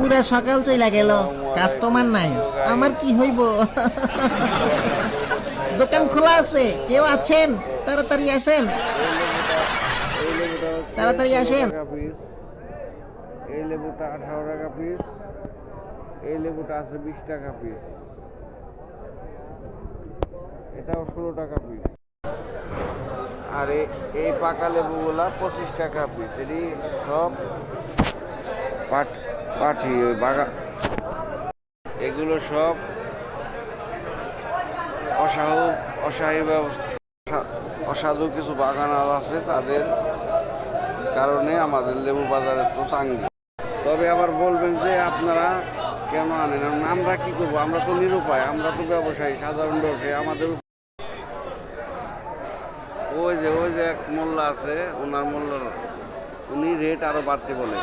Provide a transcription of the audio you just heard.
পুরা সকাল চইলা গেল, কাস্টমার নাই, আমার কি হইব? দোকান খোলা আছে, কেউ আছেন? তাড়াতাড়ি আসেন, তাড়াতাড়ি আসেন। এই লেবুটা 18 টাকা পিস, এই লেবুটা আছে 20 টাকা পিস, এটাও 16 টাকা পিস। আর এই পাকা লেবুগুলা 25 টাকা পিস। এটি সব পাঠি ওই বাগান, এগুলো সব অসাধু কিছু বাগানাল আছে, তাদের কারণে আমাদের লেবু বাজারে তো চাঙ্গি। তবে আবার বলবেন যে আপনারা কেন আনেন? আমরা কি করবো? আমরা তো নিরুপায়, আমরা তো ব্যবসায়ী, সাধারণ ব্যবসায়ী। আমাদের ওই যে এক মোল্লা আছে, ওনার মোল্লার উনি রেট আরো বাড়তে বলে।